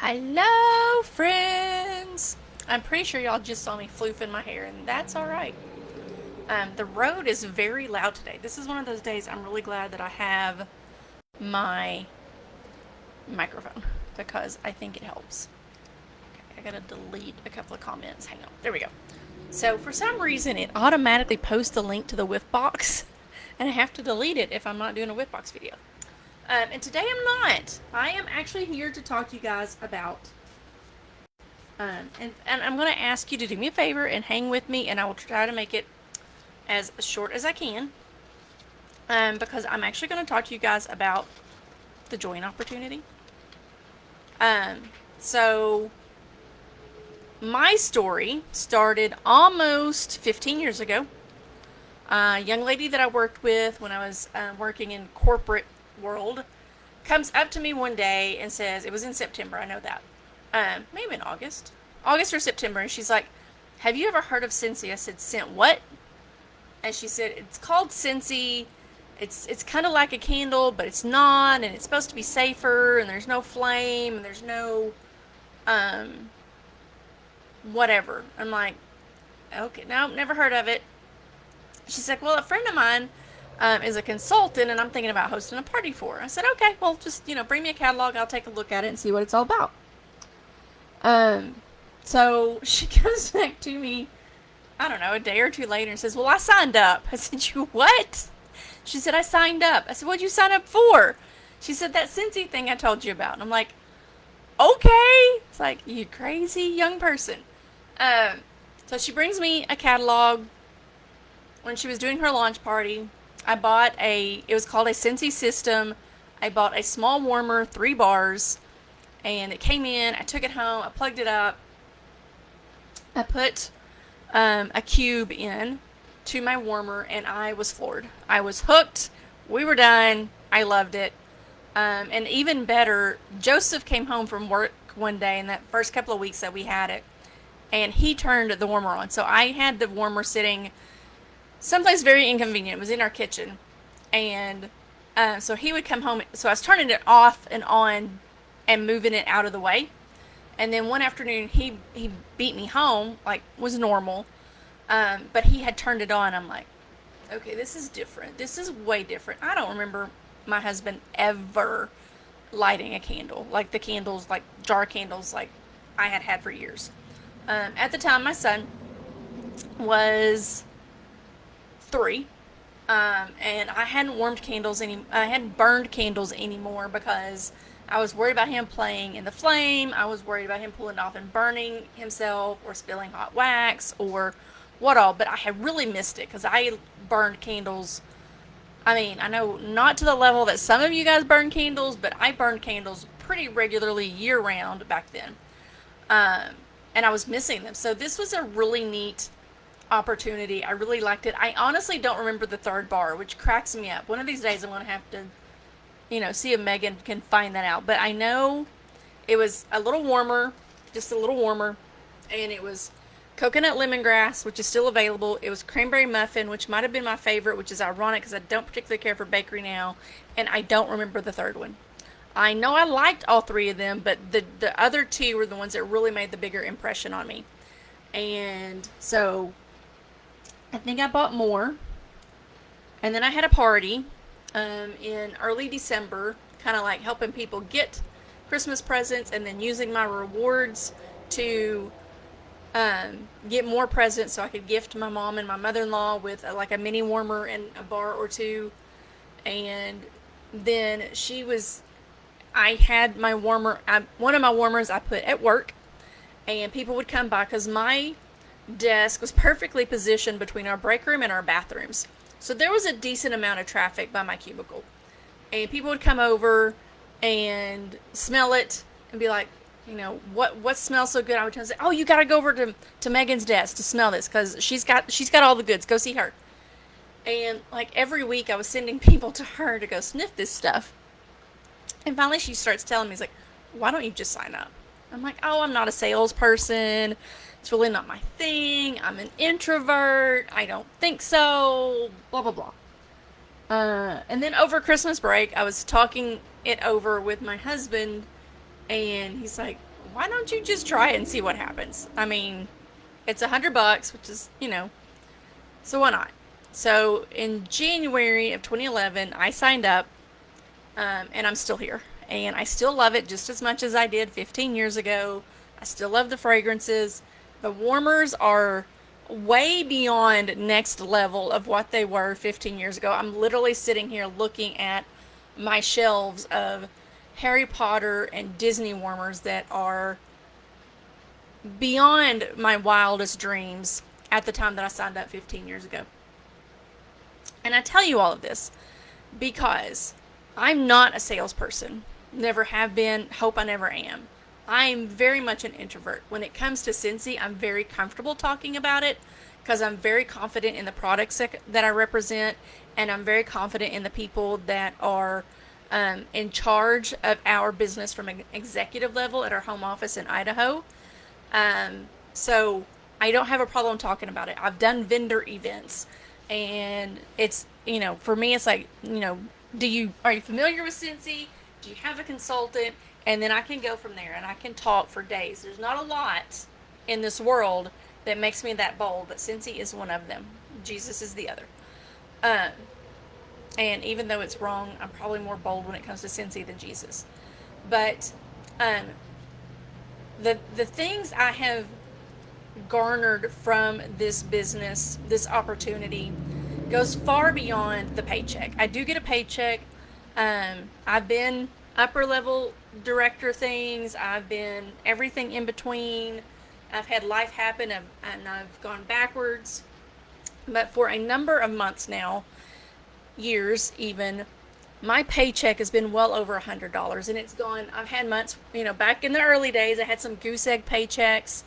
Hello, friends! I'm pretty sure y'all just saw me floofing my hair, and that's alright. The road is very loud today. This is one of those days I'm really glad that I have my microphone because I think it helps. Okay, I gotta delete a couple of comments. Hang on. There we go. So, for some reason, it automatically posts the link to the whiff box, and I have to delete it if I'm not doing a whiff box video. And today I'm not. I am actually here to talk to you guys about and I'm going to ask you to do me a favor and hang with me, and I will try to make it as short as I can. Because I'm actually going to talk to you guys about the join opportunity. So my story started almost 15 years ago. A young lady that I worked with when I was working in corporate world comes up to me one day and says, it was in September, I know that. Maybe in August or September, and she's like, have you ever heard of Scentsy? I said, Scent what? And she said, it's called Scentsy. It's kind of like a candle, but it's not, and it's supposed to be safer, and there's no flame, and there's no whatever. I'm like, okay, no, never heard of it. She's like, well, a friend of mine is a consultant, and I'm thinking about hosting a party for her. I said, okay, well, just, bring me a catalog. I'll take a look at it and see what it's all about. So she comes back to me, I don't know, a day or two later and says, well, I signed up. I said, you what? She said, I signed up. I said, what'd you sign up for? She said, that Scentsy thing I told you about. And I'm like, okay. It's like, you crazy young person. So she brings me a catalog. When she was doing her launch party, I bought it was called a Scentsy system. I bought a small warmer, 3 bars, and it came in. I took it home. I plugged it up. I put a cube in to my warmer, and I was floored. I was hooked. We were done. I loved it. And even better, Joseph came home from work one day in that first couple of weeks that we had it, and he turned the warmer on. So I had the warmer sitting someplace very inconvenient. It was in our kitchen. And so he would come home. So I was turning it off and on and moving it out of the way. And then one afternoon, he beat me home, like, was normal. But he had turned it on. I'm like, okay, this is different. This is way different. I don't remember my husband ever lighting a candle. Like the candles, like jar candles, like I had for years. At the time, my son was 3. And I hadn't I hadn't burned candles anymore because I was worried about him playing in the flame. I was worried about him pulling it off and burning himself or spilling hot wax or what all. But I had really missed it because I burned candles. I mean, I know not to the level that some of you guys burn candles, but I burned candles pretty regularly year round back then. And I was missing them. So this was a really neat opportunity. I really liked it. I honestly don't remember the 3rd bar, which cracks me up. One of these days I'm going to have to see if Megan can find that out. But I know it was a little warmer, just a little warmer, and it was coconut lemongrass, which is still available. It was cranberry muffin, which might have been my favorite, which is ironic because I don't particularly care for bakery now, and I don't remember the 3rd one. I know I liked all 3 of them, but the other 2 were the ones that really made the bigger impression on me. And so I think I bought more. And then I had a party in early December, kind of like helping people get Christmas presents and then using my rewards to get more presents so I could gift my mom and my mother-in-law with like a mini warmer and a bar or 2. And then I had my warmer, one of my warmers I put at work, and people would come by because my desk was perfectly positioned between our break room and our bathrooms. So there was a decent amount of traffic by my cubicle. And people would come over and smell it and be like, what smells so good? I would tell them, oh, you got to go over to Megan's desk to smell this because she's got all the goods. Go see her. And like every week I was sending people to her to go sniff this stuff. And finally she starts telling me, he's like, why don't you just sign up? I'm like, oh, I'm not a salesperson. It's really not my thing. I'm an introvert. I don't think so. Blah, blah, blah. And then over Christmas break, I was talking it over with my husband, and he's like, why don't you just try it and see what happens? I mean, it's $100, which is, so why not? So in January of 2011, I signed up, and I'm still here. And I still love it just as much as I did 15 years ago. I still love the fragrances. The warmers are way beyond next level of what they were 15 years ago. I'm literally sitting here looking at my shelves of Harry Potter and Disney warmers that are beyond my wildest dreams at the time that I signed up 15 years ago. And I tell you all of this because I'm not a salesperson. Never have been, hope I never am. I'm very much an introvert. When it comes to Scentsy, I'm very comfortable talking about it because I'm very confident in the products that I represent, and I'm very confident in the people that are in charge of our business from an executive level at our home office in Idaho. So I don't have a problem talking about it. I've done vendor events, and it's, for me, it's like, are you familiar with Scentsy? Do you have a consultant? And then I can go from there and I can talk for days. There's not a lot in this world that makes me that bold, but Scentsy is one of them. Jesus is the other. And even though it's wrong, I'm probably more bold when it comes to Scentsy than Jesus. But the things I have garnered from this business, this opportunity, goes far beyond the paycheck. I do get a paycheck. I've been upper level director things. I've been everything in between. I've had life happen and I've gone backwards. But for a number of months now, years even, my paycheck has been well over $100, and it's gone. I've had months, back in the early days, I had some goose egg paychecks,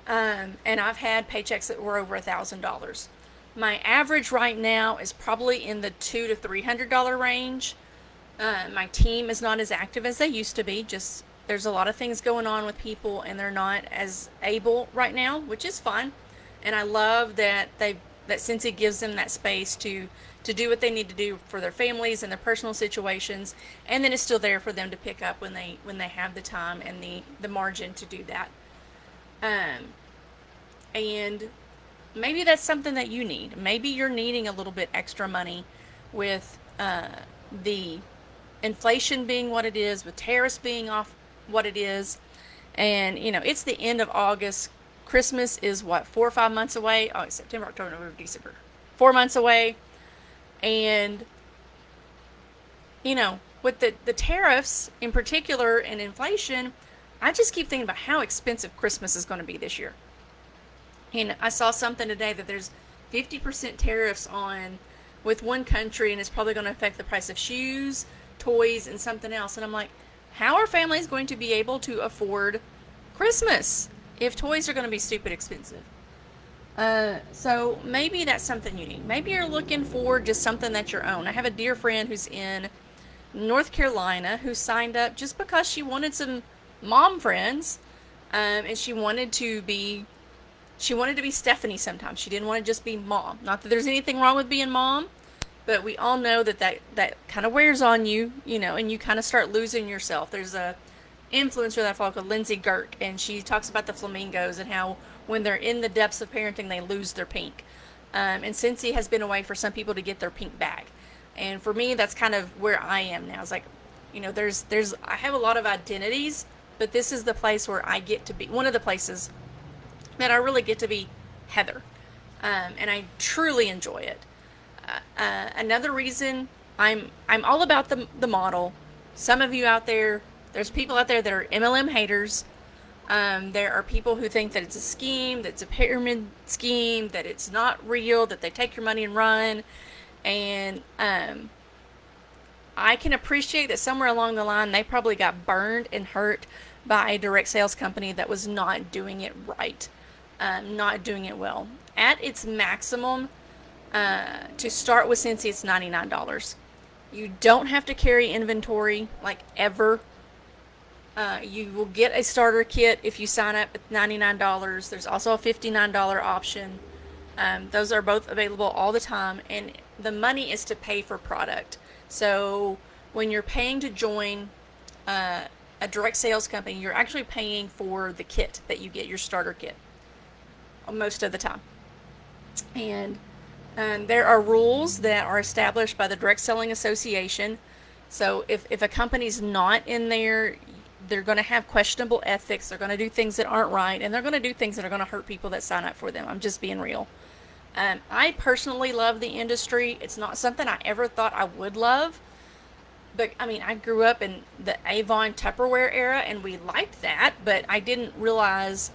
and I've had paychecks that were over $1,000. My average right now is probably in the $200 to $300 range. My team is not as active as they used to be. Just there's a lot of things going on with people, and they're not as able right now, which is fine. And I love that Scentsy gives them that space to do what they need to do for their families and their personal situations, and then it's still there for them to pick up when they have the time and the margin to do that. And maybe that's something that you need. Maybe you're needing a little bit extra money with the inflation being what it is, with tariffs being off what it is, and it's the end of August. Christmas is what, 4 or 5 months away? Oh, it's September, October, November, December. 4 months away. And with the tariffs in particular and inflation, I just keep thinking about how expensive Christmas is going to be this year. And I saw something today that there's 50% tariffs on with one country, and it's probably going to affect the price of shoes, toys, and something else. And I'm like, how are families going to be able to afford Christmas if toys are going to be stupid expensive? So maybe that's something you need. Maybe you're looking for just something that's your own. I have a dear friend who's in North Carolina who signed up just because she wanted some mom friends, and she wanted to be Stephanie sometimes. She didn't want to just be mom. Not that there's anything wrong with being mom, but we all know that kind of wears on you, and you kind of start losing yourself. There's a influencer that I follow called Lindsay Girk, and she talks about the flamingos and how when they're in the depths of parenting, they lose their pink. And Scentsy has been a way for some people to get their pink back. And for me, that's kind of where I am now. It's like, I have a lot of identities, but this is the place where I get to be, one of the places that I really get to be Heather. And I truly enjoy it. Another reason I'm all about the model. Some of you out there, there's people out there that are MLM haters. There are people who think that it's a scheme, that it's a pyramid scheme, that it's not real, that they take your money and run. And I can appreciate that somewhere along the line they probably got burned and hurt by a direct sales company that was not doing it right, not doing it well. At its maximum, to start with Scentsy, it's $99. You don't have to carry inventory, like, ever. You will get a starter kit if you sign up at $99. There's also a $59 option. Those are both available all the time, and the money is to pay for product. So when you're paying to join a a direct sales company, you're actually paying for the kit that you get, your starter kit, most of the time. And there are rules that are established by the Direct Selling Association. So if a company's not in there, they're going to have questionable ethics. They're going to do things that aren't right, and they're going to do things that are going to hurt people that sign up for them. I'm just being real. I personally love the industry. It's not something I ever thought I would love. But I mean, I grew up in the Avon Tupperware era, and we liked that, but I didn't realize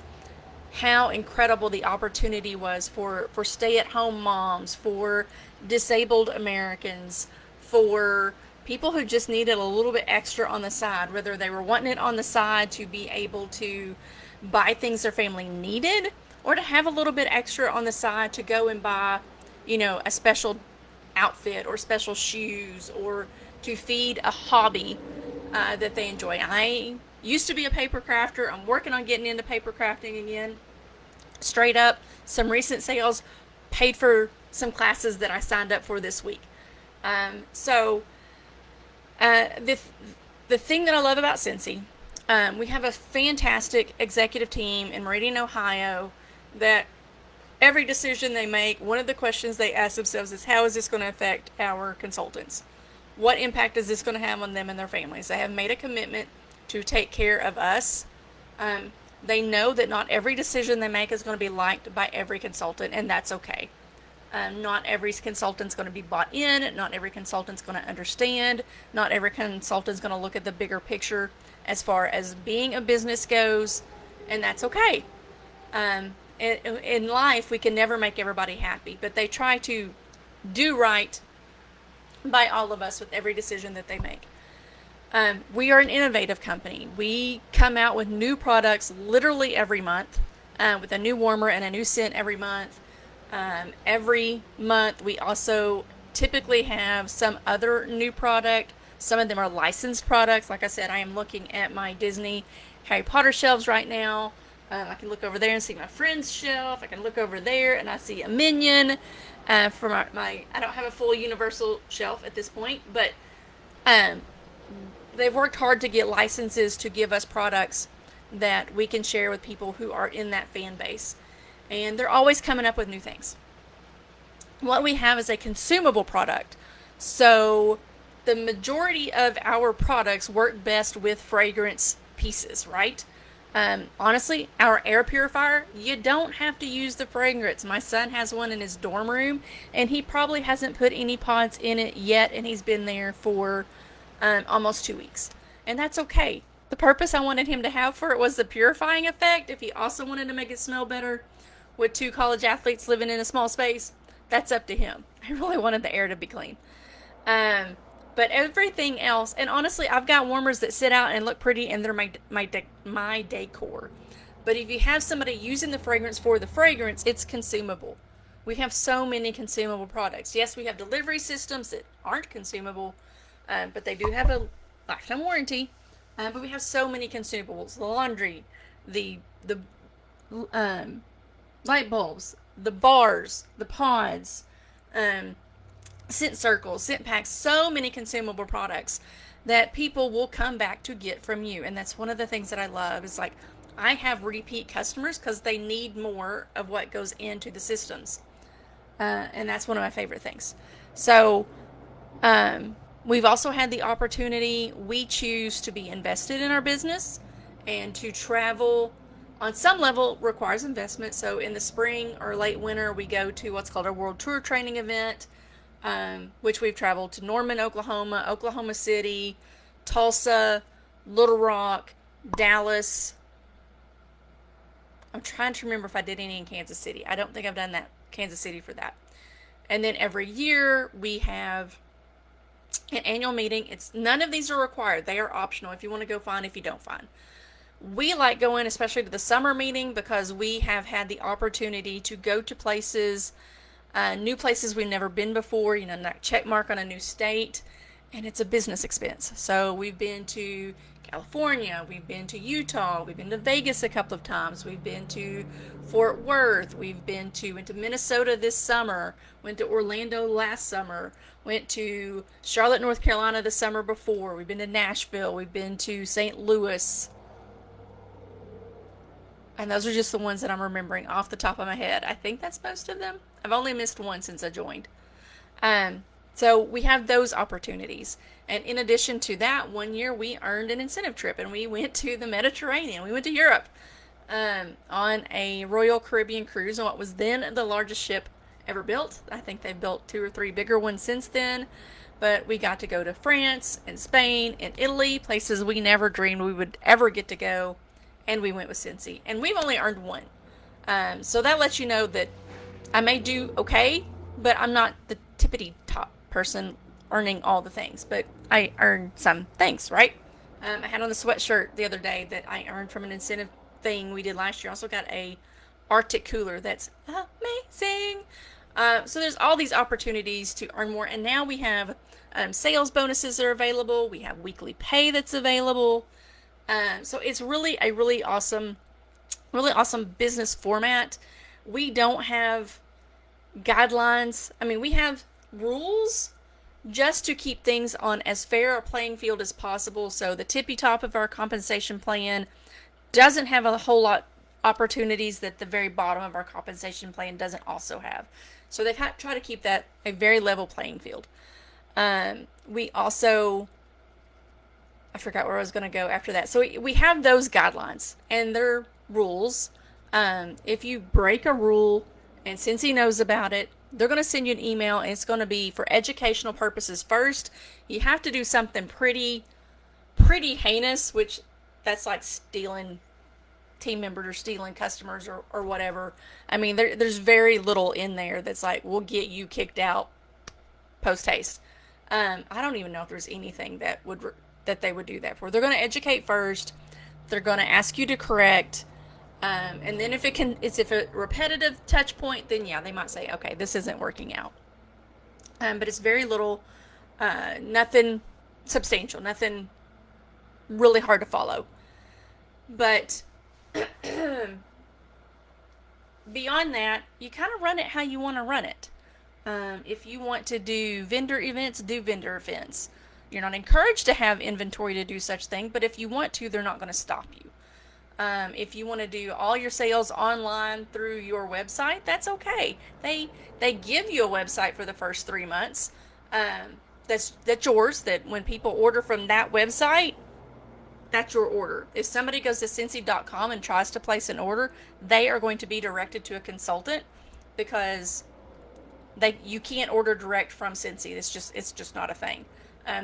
how incredible the opportunity was for stay-at-home moms, for disabled Americans, for people who just needed a little bit extra on the side, whether they were wanting it on the side to be able to buy things their family needed, or to have a little bit extra on the side to go and buy, a special outfit or special shoes, or to feed a hobby that they enjoy. I used to be a paper crafter. I'm working on getting into paper crafting again. Straight up, some recent sales paid for some classes that I signed up for this week. So the thing that I love about Scentsy, we have a fantastic executive team in Meridian, Ohio, that every decision they make, one of the questions they ask themselves is, how is this going to affect our consultants? What impact is this going to have on them and their families? They have made a commitment to take care of us. They know that not every decision they make is going to be liked by every consultant, and that's okay. Not every consultant's going to be bought in. Not every consultant's going to understand. Not every consultant's going to look at the bigger picture as far as being a business goes, and that's okay. In life, we can never make everybody happy, but they try to do right by all of us with every decision that they make. We are an innovative company. We come out with new products literally every month, with a new warmer and a new scent every month. Every month we also typically have some other new product. Some of them are licensed products. Like I said, I am looking at my Disney Harry Potter shelves right now. I can look over there and see my friend's shelf. I can look over there and I see a Minion. For my I don't have a full Universal shelf at this point, but they've worked hard to get licenses to give us products that we can share with people who are in that fan base. And they're always coming up with new things. What we have is a consumable product. So the majority of our products work best with fragrance pieces, right? Honestly, our air purifier, you don't have to use the fragrance. My son has one in his dorm room, and he probably hasn't put any pods in it yet, and he's been there for almost 2 weeks. And that's okay. The purpose I wanted him to have for it was the purifying effect. If he also wanted to make it smell better with 2 college athletes living in a small space, that's up to him. I really wanted the air to be clean. But everything else, and honestly, I've got warmers that sit out and look pretty, and they're my decor. But if you have somebody using the fragrance for the fragrance, it's consumable. We have so many consumable products. Yes, we have delivery systems that aren't consumable, but they do have a lifetime warranty. But we have so many consumables: the laundry, the light bulbs, the bars, the pods, scent circles, scent packs, so many consumable products that people will come back to get from you. And that's one of the things that I love is, like, I have repeat customers because they need more of what goes into the systems. And that's one of my favorite things. So we've also had the opportunity, we choose to be invested in our business, and to travel on some level requires investment. So in the spring or late winter, we go to what's called a world tour training event, which we've traveled to Norman, Oklahoma, Oklahoma City, Tulsa, Little Rock, Dallas. I'm trying to remember if I did any in Kansas City. I don't think I've done that, Kansas City, for that. And then every year we have an annual meeting. None of these are required. They are optional. If you want to go, fine. If you don't, fine. We like going especially to the summer meeting because we have had the opportunity to go to places, new places we've never been before, check mark on a new state, and it's a business expense. So we've been to California, we've been to Utah, we've been to Vegas a couple of times, we've been to Fort Worth, went to Minnesota this summer, went to Orlando last summer, went to Charlotte, North Carolina the summer before, we've been to Nashville, we've been to St. Louis, and those are just the ones that I'm remembering off the top of my head. I think that's most of them. I've only missed one since I joined. So we have those opportunities. And in addition to that, one year we earned an incentive trip and we went to the Mediterranean. We went to Europe on a Royal Caribbean cruise on what was then the largest ship ever built. I think they've built 2 or 3 bigger ones since then. But we got to go to France and Spain and Italy, places we never dreamed we would ever get to go. And we went with Scentsy. And we've only earned one. So that lets you know that I may do okay, but I'm not the tippity top person earning all the things. But I earned some things, right? I had on the sweatshirt the other day that I earned from an incentive thing we did last year. I also got a Arctic cooler that's amazing. So there's all these opportunities to earn more. And now we have sales bonuses that are available. We have weekly pay that's available. So it's really a really awesome business format. We don't have guidelines. I mean, we have rules just to keep things on as fair a playing field as possible. So the tippy top of our compensation plan doesn't have a whole lot opportunities that the very bottom of our compensation plan doesn't also have. So they've had to try to keep that a very level playing field. We also, I forgot where I was going to go after that. So we have those guidelines and their rules. If you break a rule and Scentsy knows about it, they're going to send you an email, and it's going to be for educational purposes first. You have to do something pretty heinous, which that's like stealing team members or stealing customers or whatever. I mean, there's very little in there that's like, we'll get you kicked out post haste. I don't even know if there's anything that they would do that for. They're going to educate first. They're going to ask you to correct. And then if if a repetitive touch point, then yeah, they might say, okay, this isn't working out. But it's very little, nothing substantial, nothing really hard to follow. But beyond that, you kind of run it how you want to run it. If you want to do vendor events, do vendor events. You're not encouraged to have inventory to do such thing, but if you want to, they're not going to stop you. If you want to do all your sales online through your website, that's okay. They give you a website for the first 3 months. That's yours. That when people order from that website, that's your order. If somebody goes to Scentsy.com and tries to place an order, they are going to be directed to a consultant because you can't order direct from Scentsy. It's just not a thing.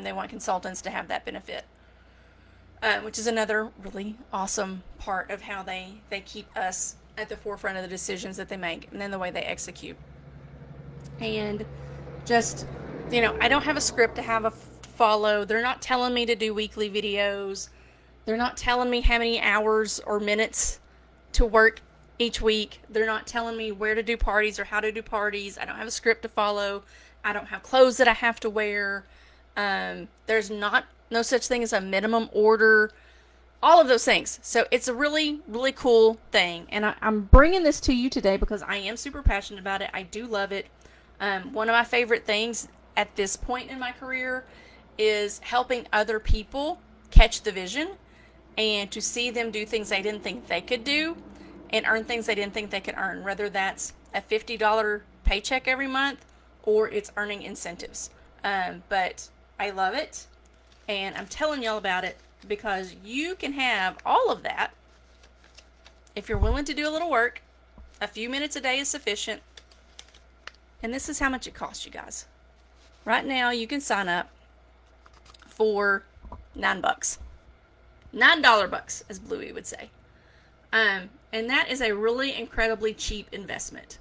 They want consultants to have that benefit. Which is another really awesome part of how they keep us at the forefront of the decisions that they make and then the way they execute. And just, I don't have a script to have follow. They're not telling me to do weekly videos. They're not telling me how many hours or minutes to work each week. They're not telling me where to do parties or how to do parties. I don't have a script to follow. I don't have clothes that I have to wear. There's no such thing as a minimum order, all of those things. So it's a really, really cool thing. And I'm bringing this to you today because I am super passionate about it. I do love it. One of my favorite things at this point in my career is helping other people catch the vision and to see them do things they didn't think they could do and earn things they didn't think they could earn, whether that's a $50 paycheck every month or it's earning incentives. But I love it. And I'm telling y'all about it because you can have all of that if you're willing to do a little work. A few minutes a day is sufficient. And this is how much it costs you guys. Right now, you can sign up for $9. $9 as Bluey would say. And that is a really incredibly cheap investment.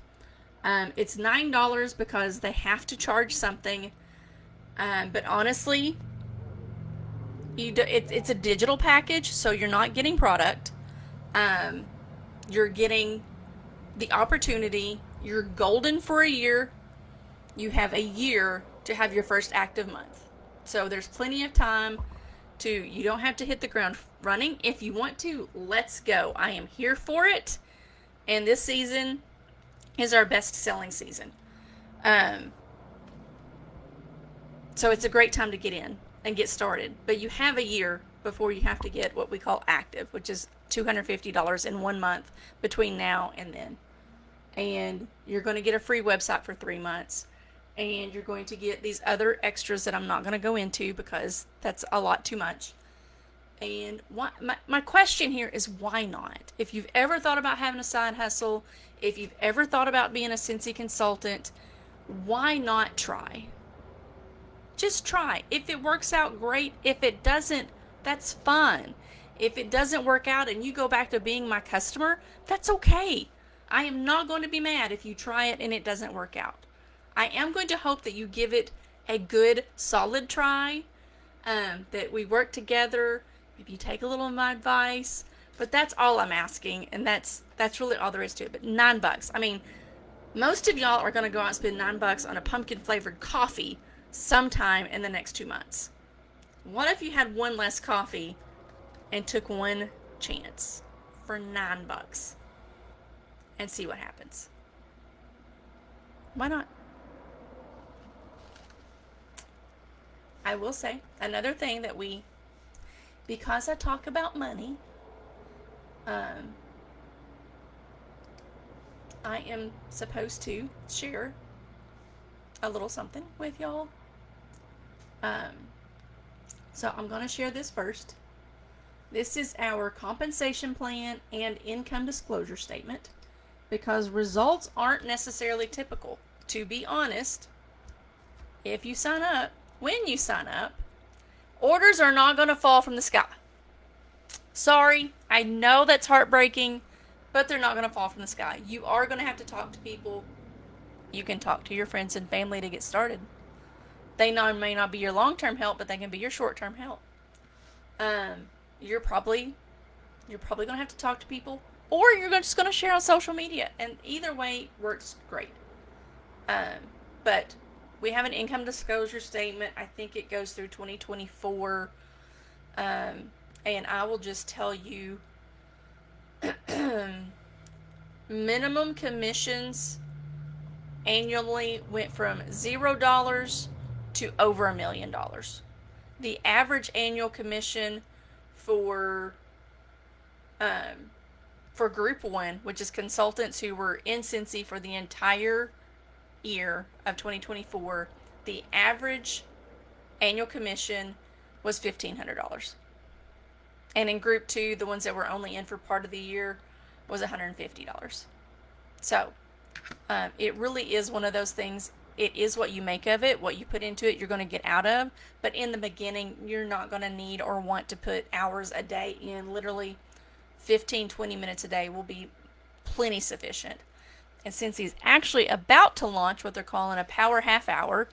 It's $9 because they have to charge something. But honestly, it's a digital package, so you're not getting product. You're getting the opportunity. You're golden for a year. You have a year to have your first active month. So there's plenty of time you don't have to hit the ground running. If you want to, let's go. I am here for it. And this season is our best selling season. So it's a great time to get in and get started. But you have a year before you have to get what we call active, which is $250 in 1 month between now and then. And you're going to get a free website for 3 months. And you're going to get these other extras that I'm not going to go into because that's a lot too much. And my question here is, why not? If you've ever thought about having a side hustle, if you've ever thought about being a Scentsy consultant, why not try? Just try. If it works out, great. If it doesn't, that's fun. If it doesn't work out and you go back to being my customer, that's okay. I am not going to be mad if you try it and it doesn't work out. I am going to hope that you give it a good, solid try, that we work together. Maybe you take a little of my advice, but that's all I'm asking, and that's really all there is to it. But $9, I mean, most of y'all are going to go out and spend $9 on a pumpkin flavored coffee sometime in the next 2 months. What if you had one less coffee and took one chance for $9 and see what happens? Why not? I will say another thing that because I talk about money, I am supposed to share a little something with y'all. So I'm going to share this first. This is our compensation plan and income disclosure statement, because results aren't necessarily typical. To be honest, if you sign up, when you sign up, orders are not going to fall from the sky. Sorry, I know that's heartbreaking, but they're not going to fall from the sky. You are going to have to talk to people. You can talk to your friends and family to get started. They may not be your long-term help, but they can be your short-term help. You're probably going to have to talk to people, or you're just going to share on social media, and either way works great. But we have an income disclosure statement. I think it goes through 2024. And I will just tell you, minimum commissions annually went from $0 to over $1 million. The average annual commission for group one, which is consultants who were in Scentsy for the entire year of 2024, the average annual commission was $1,500. And in group two, the ones that were only in for part of the year, was $150. So it really is one of those things. It is what you make of it. What you put into it, you're going to get out of. But in the beginning, you're not going to need or want to put hours a day in. Literally 15, 20 minutes a day will be plenty sufficient. And since he's actually about to launch what they're calling a power half hour,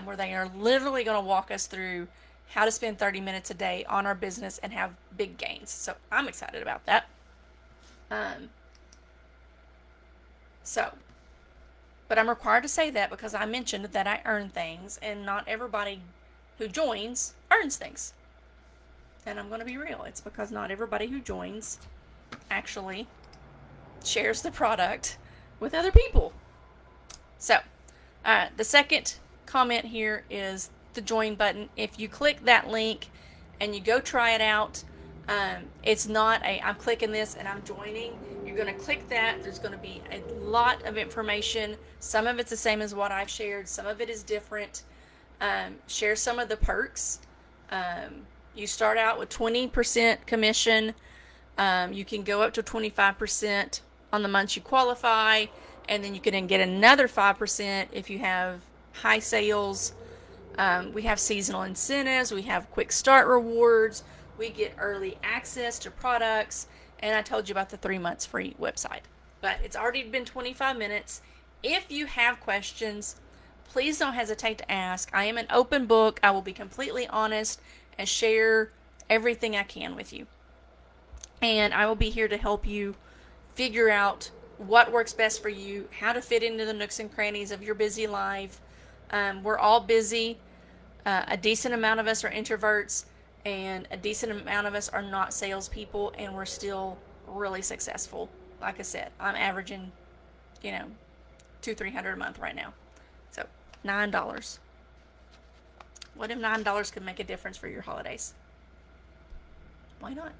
where they are literally going to walk us through how to spend 30 minutes a day on our business and have big gains. So I'm excited about that. But I'm required to say that because I mentioned that I earn things, and not everybody who joins earns things. And I'm going to be real. It's because not everybody who joins actually shares the product with other people. So, the second comment here is the join button. If you click that link and you go try it out, it's not I'm clicking this and I'm joining. You're going to click that. There's going to be a lot of information. Some of it's the same as what I've shared. Some of it is different. Share some of the perks. You start out with 20% commission. You can go up to 25% on the months you qualify, and then you can then get another 5% if you have high sales. We have seasonal incentives. We have quick start rewards. We get early access to products. And I told you about the 3 months free website. But it's already been 25 minutes. If you have questions, please don't hesitate to ask. I am an open book. I will be completely honest and share everything I can with you. And I will be here to help you figure out what works best for you, how to fit into the nooks and crannies of your busy life. We're all busy. A decent amount of us are introverts, and a decent amount of us are not salespeople, and we're still really successful. Like I said, I'm averaging, you know, 200-300 a month right now. So $9. What if $9 could make a difference for your holidays? Why not?